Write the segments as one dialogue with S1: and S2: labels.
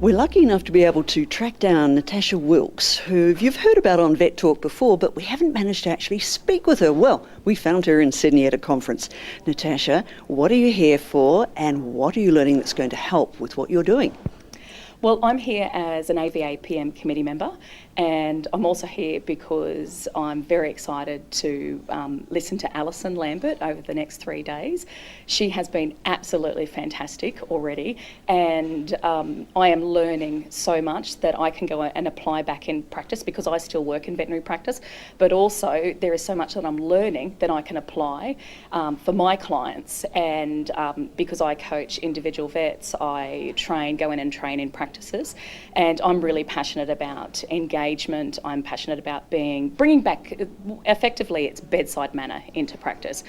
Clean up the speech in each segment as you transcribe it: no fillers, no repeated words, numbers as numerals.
S1: We're lucky enough to be able to track down Natasha Wilks, who you've heard about on Vet Talk before, but we haven't managed to actually speak with her. Well, we found her in Sydney at a conference. Natasha, what are you here for, and what are you learning that's going to help with what you're doing?
S2: Well, I'm here as an AVAPM committee member, and I'm also here because I'm very excited to listen to Alison Lambert over the next 3 days. She has been absolutely fantastic already, and I am learning so much that I can go and apply back in practice because I still work in veterinary practice, but also there is so much that I'm learning that I can apply for my clients, and because I coach individual vets, I go in and train in practices, and I'm really passionate about engagement. I'm passionate about bringing back, effectively, it's bedside manner into practice,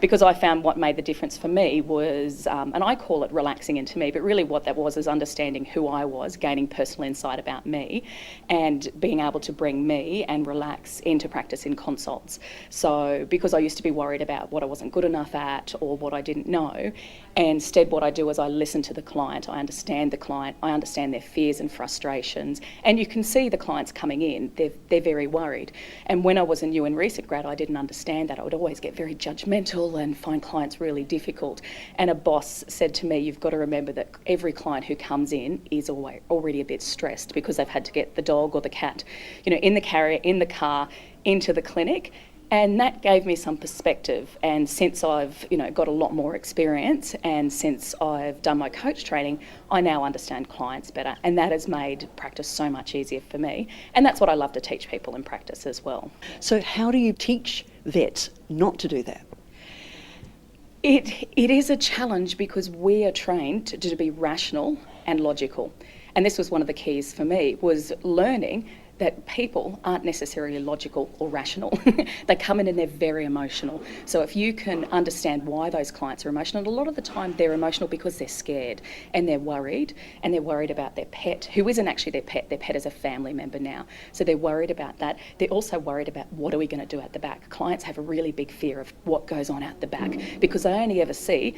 S2: because I found what made the difference for me was, and I call it relaxing into me, but really what that was is understanding who I was, gaining personal insight about me, and being able to bring me and relax into practice in consults. So because I used to be worried about what I wasn't good enough at or what I didn't know, instead what I do is I listen to the client, I understand the client, I understand their fears and frustrations, and you can see the clients coming in, they're very worried. And when I was a new and recent grad, I didn't understand that. I would always get very judgmental and find clients really difficult. And a boss said to me, you've got to remember that every client who comes in is already a bit stressed because they've had to get the dog or the cat, in the carrier, in the car, into the clinic. And that gave me some perspective. And since I've, got a lot more experience, and since I've done my coach training, I now understand clients better. And that has made practice so much easier for me. And that's what I love to teach people in practice as well.
S1: So how do you teach vets not to do that?
S2: It is a challenge because we are trained to be rational and logical. And this was one of the keys for me, was learning that people aren't necessarily logical or rational. They come in and they're very emotional. So if you can understand why those clients are emotional, and a lot of the time they're emotional because they're scared and they're worried about their pet, who isn't actually their pet is a family member now. So they're worried about that. They're also worried about what are we going to do at the back. Clients have a really big fear of what goes on out the back because they only ever see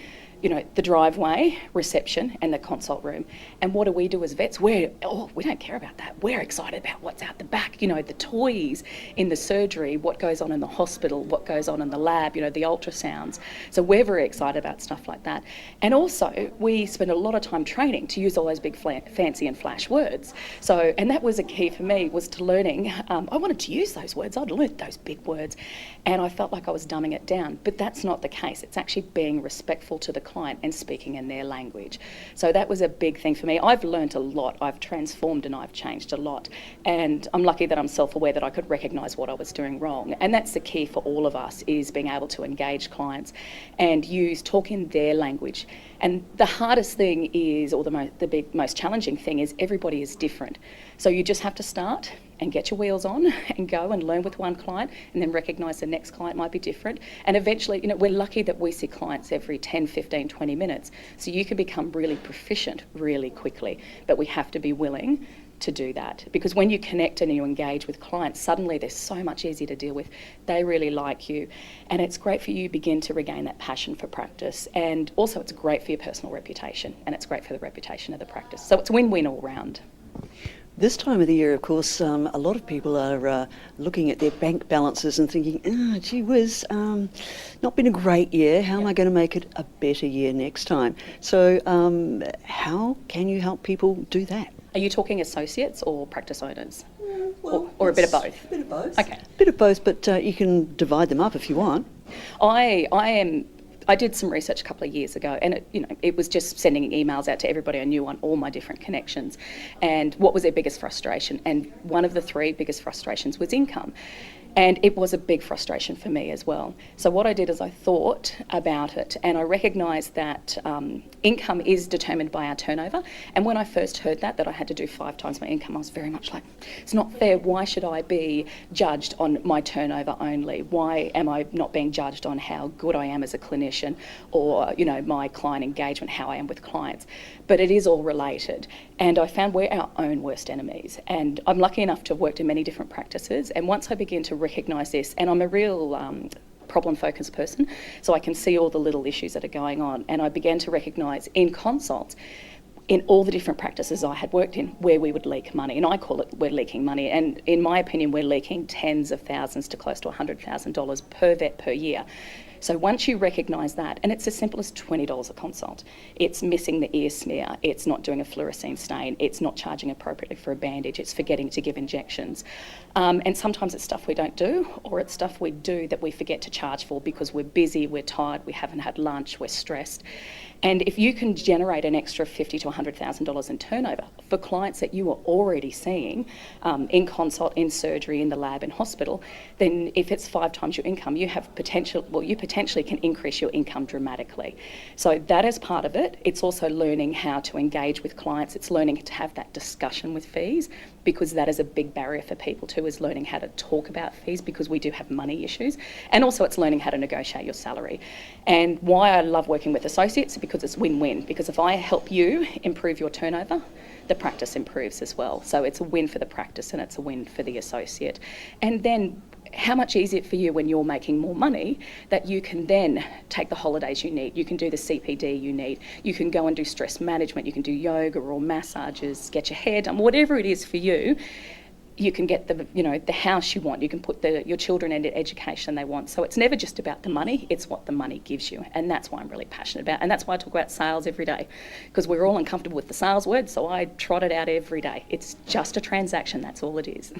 S2: the driveway, reception, and the consult room. And what do we do as vets? We don't care about that. We're excited about what's out the back, the toys in the surgery, what goes on in the hospital, what goes on in the lab, the ultrasounds. So we're very excited about stuff like that. And also, we spend a lot of time training to use all those big fancy and flash words. So, and that was a key for me, was to learning. I wanted to use those words. I'd learned those big words, and I felt like I was dumbing it down. But that's not the case. It's actually being respectful to the client and speaking in their language. So that was a big thing for me. I've learned a lot. I've transformed and I've changed a lot. And I'm lucky that I'm self-aware that I could recognise what I was doing wrong. And that's the key for all of us, is being able to engage clients and talk in their language. And the hardest thing is, or the most challenging thing is, everybody is different. So you just have to start and get your wheels on and go and learn with one client, and then recognise the next client might be different. And eventually, we're lucky that we see clients every 10, 15, 20 minutes. So you can become really proficient really quickly, but we have to be willing to do that, because when you connect and you engage with clients, suddenly they're so much easier to deal with. They really like you, and it's great for you to begin to regain that passion for practice, and also it's great for your personal reputation, and it's great for the reputation of the practice. So it's win-win all round.
S1: This time of the year, of course, a lot of people are looking at their bank balances and thinking, gee whiz, not been a great year. How am I going to make it a better year next time? So how can you help people do that?
S2: Are you talking associates or practice owners? Or a bit of both?
S1: A bit of both.
S2: Okay.
S1: A bit of both, but you can divide them up if you want.
S2: I did some research a couple of years ago, and it was just sending emails out to everybody I knew on all my different connections, and what was their biggest frustration. And one of the 3 biggest frustrations was income. And it was a big frustration for me as well. So what I did is I thought about it, and I recognised that income is determined by our turnover. And when I first heard that I had to do 5 times my income, I was very much like, it's not fair. Why should I be judged on my turnover only? Why am I not being judged on how good I am as a clinician, or my client engagement, how I am with clients? But it is all related. And I found we're our own worst enemies. And I'm lucky enough to have worked in many different practices. And once I begin to recognise this, and I'm a real problem-focused person, so I can see all the little issues that are going on. And I began to recognise in consults, in all the different practices I had worked in where we would leak money, and I call it we're leaking money, and in my opinion we're leaking tens of thousands to close to $100,000 per vet per year. So once you recognise that, and it's as simple as $20 a consult, it's missing the ear smear, it's not doing a fluorescein stain, it's not charging appropriately for a bandage, it's forgetting to give injections. And sometimes it's stuff we don't do, or it's stuff we do that we forget to charge for because we're busy, we're tired, we haven't had lunch, we're stressed. And if you can generate an extra $50,000 to $100,000 in turnover for clients that you are already seeing in consult, in surgery, in the lab, in hospital, then if it's 5 times your income, you have potential. Well, you potentially can increase your income dramatically. So that is part of it. It's also learning how to engage with clients. It's learning to have that discussion with fees, because that is a big barrier for people too, is learning how to talk about fees, because we do have money issues. And also it's learning how to negotiate your salary. And why I love working with associates, because it's win-win. Because if I help you improve your turnover, the practice improves as well. So it's a win for the practice and it's a win for the associate. And then how much easier for you when you're making more money that you can then take the holidays you need, you can do the CPD you need, you can go and do stress management, you can do yoga or massages, get your hair done, whatever it is for you. You can get the house you want, you can put your children in the education they want. So it's never just about the money, it's what the money gives you. And that's why I'm really passionate about, and that's why I talk about sales every day, because we're all uncomfortable with the sales word, so I trot it out every day. It's just a transaction, that's all it is.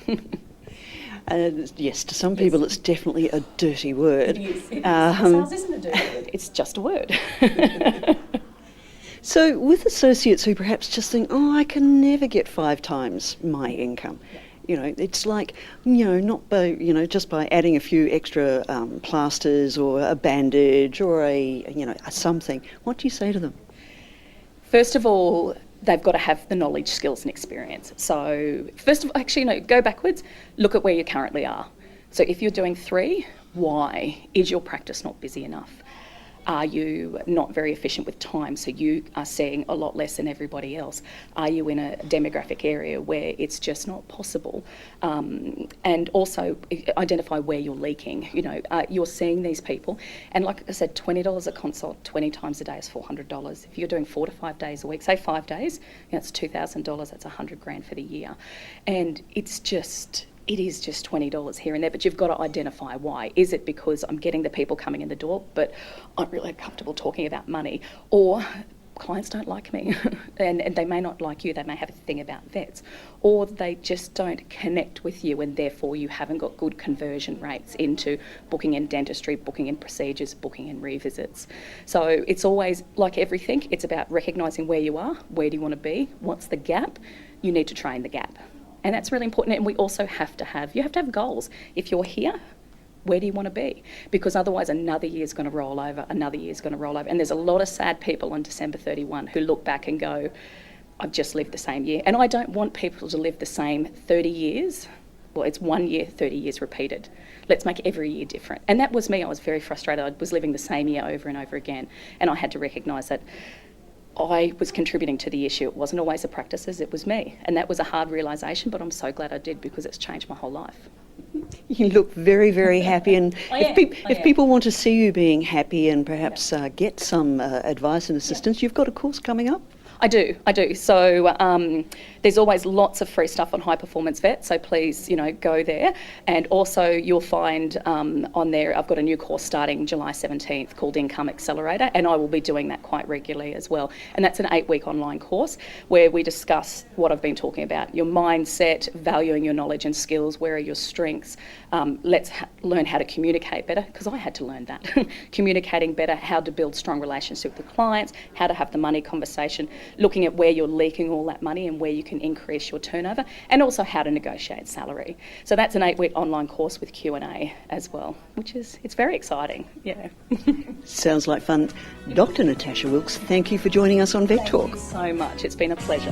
S1: Yes, to some people it's definitely a dirty word.
S2: It is. Sales isn't a dirty word, it's just a word.
S1: So with associates who perhaps just think, oh, I can never get 5 times my income. Yeah. You know, it's like, not by, just by adding a few extra plasters or a bandage or a something. What do you say to them?
S2: First of all, they've got to have the knowledge, skills and experience. So first of all, actually, go backwards, look at where you currently are. So if you're doing 3, why? Is your practice not busy enough? Are you not very efficient with time, so you are seeing a lot less than everybody else? Are you in a demographic area where it's just not possible? And also identify where you're leaking. You're seeing these people, and like I said, $20 a consult, 20 times a day is $400. If you're doing 4 to 5 days a week, say 5 days, that's $2,000, that's $100,000 for the year. And it is just $20 here and there, but you've got to identify why. Is it because I'm getting the people coming in the door, but I'm really uncomfortable talking about money? Or clients don't like me, and they may not like you, they may have a thing about vets, or they just don't connect with you, and therefore you haven't got good conversion rates into booking in dentistry, booking in procedures, booking in revisits. So it's always, like everything, it's about recognising where you are, where do you want to be, what's the gap, you need to train the gap. And that's really important. And we also have to have goals. If you're here, where do you want to be? Because otherwise another year's going to roll over, another year's going to roll over. And there's a lot of sad people on December 31 who look back and go, I've just lived the same year. And I don't want people to live the same 30 years. Well, it's 1 year, 30 years repeated. Let's make every year different. And that was me. I was very frustrated. I was living the same year over and over again. And I had to recognise that I was contributing to the issue. It wasn't always the practices, it was me. And that was a hard realisation, but I'm so glad I did, because it's changed my whole life.
S1: You look very, very happy, and if people want to see you being happy and perhaps get some advice and assistance, you've got a course coming up?
S2: I do. So there's always lots of free stuff on High Performance Vet, so please, go there. And also you'll find on there, I've got a new course starting July 17th called Income Accelerator, and I will be doing that quite regularly as well. And that's an 8-week online course where we discuss what I've been talking about, your mindset, valuing your knowledge and skills, where are your strengths. Let's learn how to communicate better, because I had to learn that. Communicating better, how to build strong relationships with clients, how to have the money conversation, looking at where you're leaking all that money and where you can increase your turnover, and also how to negotiate salary. So that's an 8-week online course with Q&A as well, it's very exciting. Yeah.
S1: Sounds like fun. Dr. Natasha Wilks, thank you for joining us on Vet Talk.
S2: Thank you so much. It's been a pleasure.